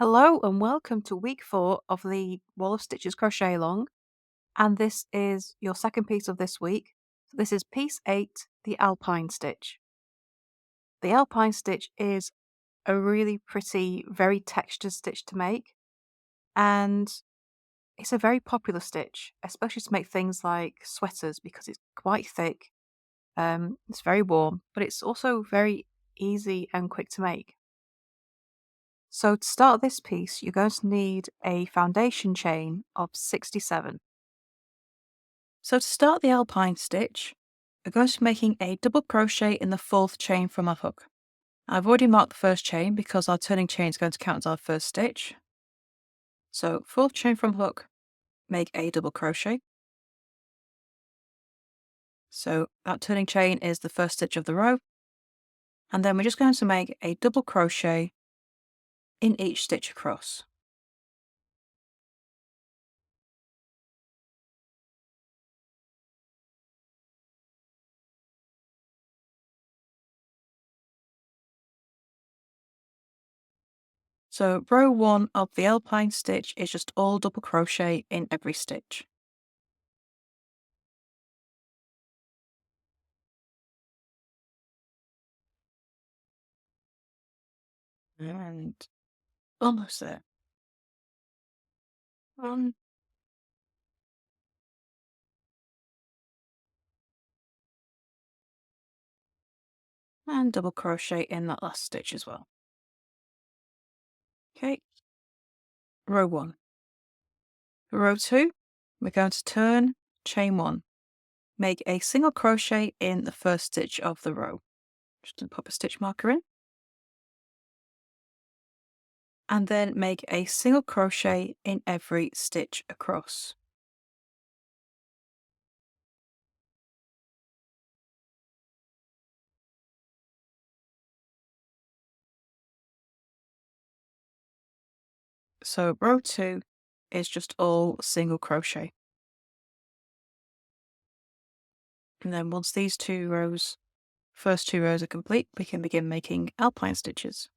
Hello and welcome to week 4 of the Wall of Stitches crochet along, and this is your second piece of this week. So this is piece 8, the Alpine stitch. The Alpine stitch is a really pretty, very textured stitch to make, and it's a very popular stitch, especially to make things like sweaters because it's quite thick. It's very warm, but it's also very easy and quick to make. So to start this piece, you're going to need a foundation chain of 67. So to start the Alpine stitch, we're going to be making a double crochet in the 4th chain from our hook. I've already marked the first chain because our turning chain is going to count as our first stitch. So 4th chain from hook, make a double crochet. So that turning chain is the first stitch of the row. And then we're just going to make a double crochet in each stitch across. So row 1 of the Alpine stitch is just all double crochet in every stitch. And almost there. 1, and double crochet in that last stitch as well. Okay, row 1. For row 2, we're going to turn, chain 1, make a single crochet in the first stitch of the row. Just going to pop a stitch marker in. And then make a single crochet in every stitch across. So row 2 is just all single crochet. And then once these first two rows are complete, we can begin making Alpine stitches.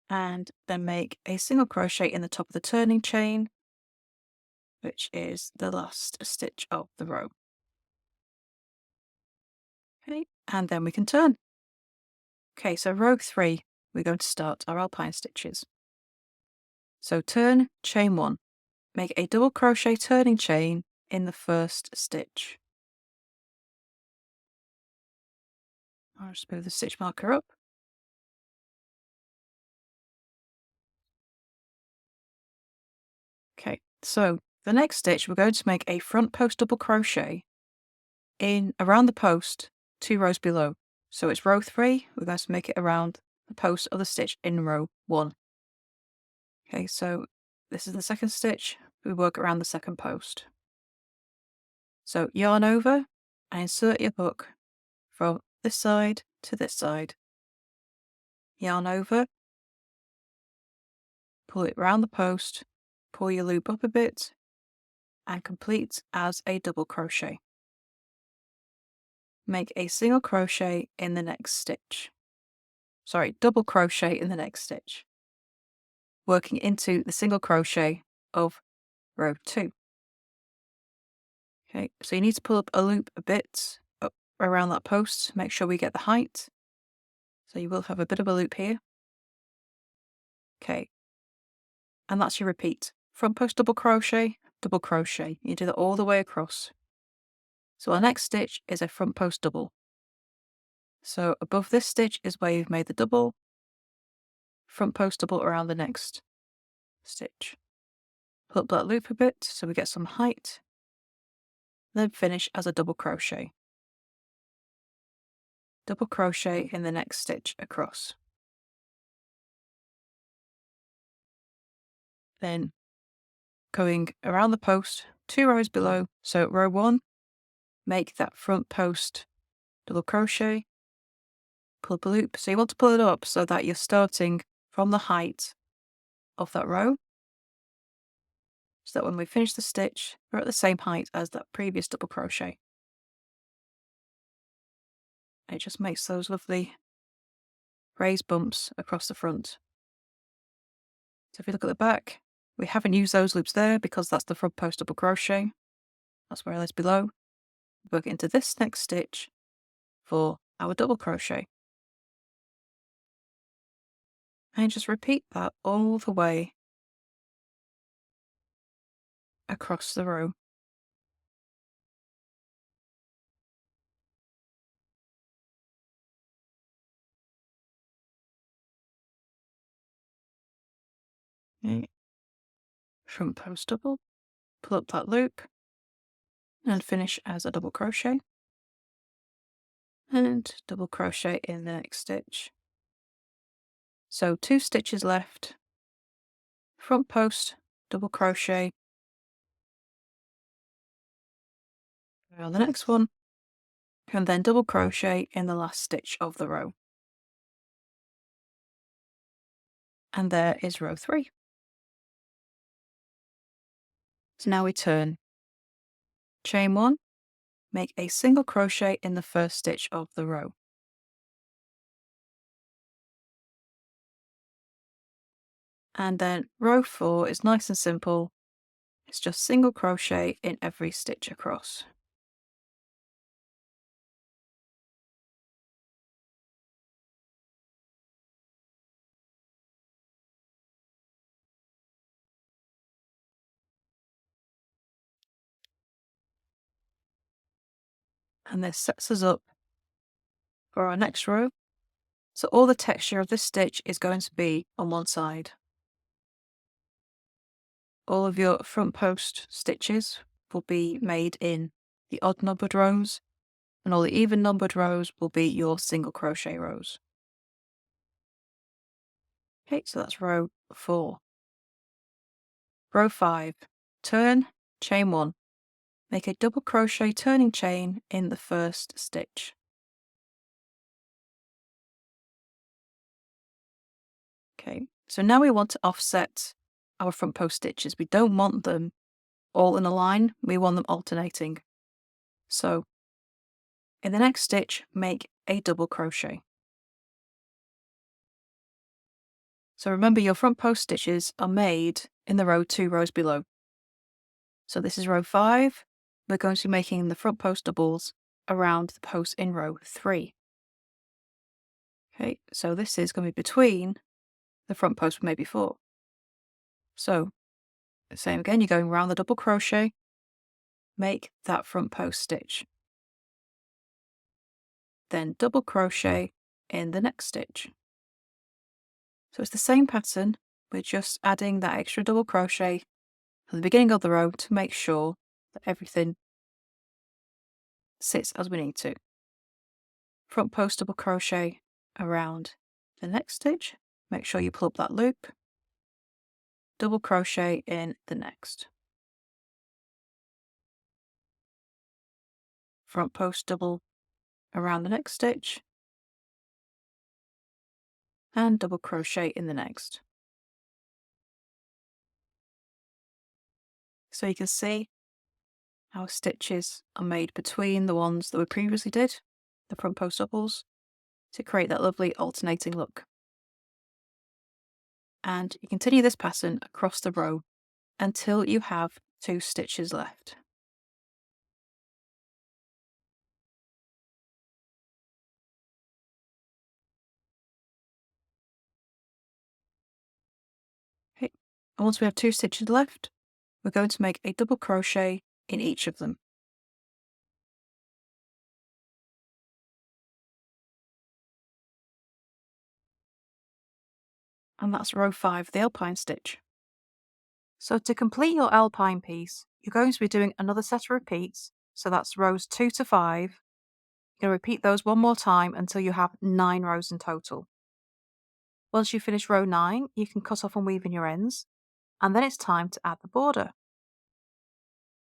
And then make a single crochet in the top of the turning chain, which is the last stitch of the row. Okay, and then we can turn. Okay, so row 3, we're going to start our Alpine stitches. So turn, chain 1, make a double crochet turning chain in the first stitch. I'll just move the stitch marker up. Okay, so the next stitch, we're going to make a front post double crochet in around the post 2 rows below. So it's row 3, we're going to make it around the post of the stitch in row 1. Okay, so this is the second stitch, we work around the second post. So yarn over and insert your hook from this side to this side. Yarn over, pull it round the post, pull your loop up a bit, and complete as a double crochet. Make a single crochet in the next stitch. Sorry, double crochet in the next stitch, working into the single crochet of row 2. Okay, so you need to pull up a loop a bit up around that post, make sure we get the height. So you will have a bit of a loop here. Okay, and that's your repeat. Front post double crochet, double crochet. You do that all the way across. So our next stitch is a front post double. So above this stitch is where you've made the double, front post double around the next stitch. Pull up that loop a bit so we get some height, then finish as a double crochet. Double crochet in the next stitch across. Then going around the post 2 rows below, so row 1, make that front post double crochet, pull up a loop. So you want to pull it up so that you're starting from the height of that row. so that when we finish the stitch, we're at the same height as that previous double crochet. It just makes those lovely raised bumps across the front. So if you look at the back, we haven't used those loops there because that's the front post double crochet. That's where it is below. Work into this next stitch for our double crochet. And just repeat that all the way across the row. Okay. Front post double, pull up that loop, and finish as a double crochet. And double crochet in the next stitch. So 2 stitches left, front post, double crochet, on the next one, and then double crochet in the last stitch of the row. And there is row 3. So now we turn, chain 1, make a single crochet in the first stitch of the row. And then row 4 is nice and simple. It's just single crochet in every stitch across. And this sets us up for our next row. So all the texture of this stitch is going to be on one side. All of your front post stitches will be made in the odd numbered rows, and all the even numbered rows will be your single crochet rows. Okay, so that's row 4. Row 5, turn, chain 1. Make a double crochet turning chain in the first stitch. Okay, so now we want to offset our front post stitches. We don't want them all in a line, we want them alternating. So in the next stitch, make a double crochet. So remember your front post stitches are made in the row 2 rows below. So this is row 5. We're going to be making the front post doubles around the post in row 3. Okay, so this is going to be between the front post we made before. So same again, you're going around the double crochet, make that front post stitch. Then double crochet in the next stitch. So it's the same pattern, we're just adding that extra double crochet at the beginning of the row to make sure that everything sits as we need to. Front post double crochet around the next stitch, make sure you pull up that loop, double crochet in the next. Front post double around the next stitch, and double crochet in the next. So you can see our stitches are made between the ones that we previously did, the front post doubles, to create that lovely alternating look. And you continue this pattern across the row until you have 2 stitches left. Okay. And once we have 2 stitches left, we're going to make a double crochet in each of them. And that's row 5, the Alpine stitch. So to complete your Alpine piece, you're going to be doing another set of repeats. So that's rows 2 to 5. You're going to repeat those one more time until you have 9 rows in total. Once you finish row 9, you can cut off and weave in your ends, and then it's time to add the border.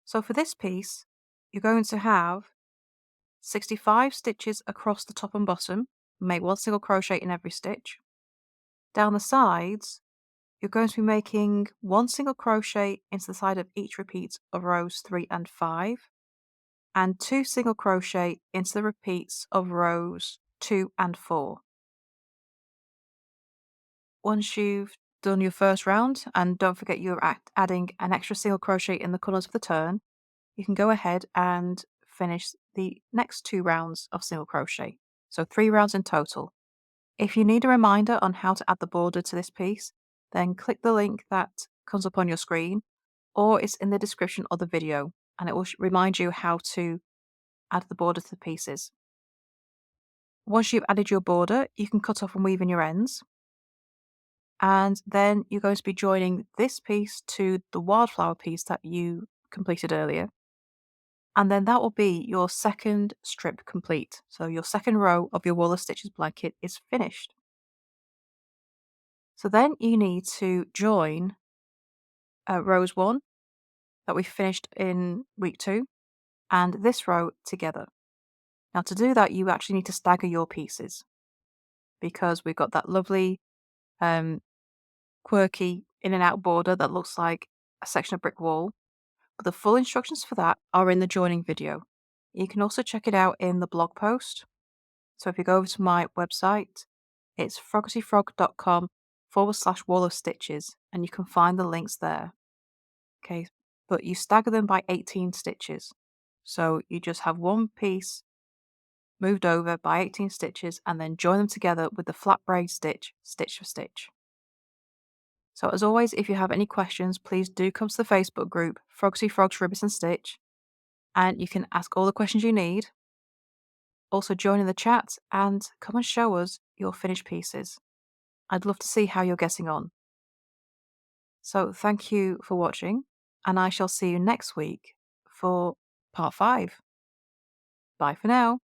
So for this piece, you're going to have 65 stitches across the top and bottom, make 1 single crochet in every stitch. Down the sides, you're going to be making 1 single crochet into the side of each repeat of rows 3 and 5, and 2 single crochet into the repeats of rows 2 and 4. Once you've done your first round, and don't forget you're adding an extra single crochet in the colours of the turn, you can go ahead and finish the next 2 rounds of single crochet. So 3 rounds in total. If you need a reminder on how to add the border to this piece, then click the link that comes up on your screen, or it's in the description of the video, and it will remind you how to add the border to the pieces. Once you've added your border, you can cut off and weave in your ends. And then you're going to be joining this piece to the wildflower piece that you completed earlier. And then that will be your second strip complete. So your second row of your Wall of Stitches blanket is finished. So then you need to join rows 1 that we finished in week 2 and this row together. Now to do that, you actually need to stagger your pieces because we've got that lovely quirky in and out border that looks like a section of brick wall. But the full instructions for that are in the joining video. You can also check it out in the blog post. So if you go over to my website, it's froggityfrog.com/wall of stitches, and you can find the links there. Okay, but you stagger them by 18 stitches. So you just have one piece moved over by 18 stitches and then join them together with the flat braid stitch, stitch for stitch. So as always, if you have any questions, please do come to the Facebook group, Froggity Frogs Ribbons and Stitch, and you can ask all the questions you need. Also join in the chat and come and show us your finished pieces. I'd love to see how you're getting on. So thank you for watching, and I shall see you next week for part 5. Bye for now.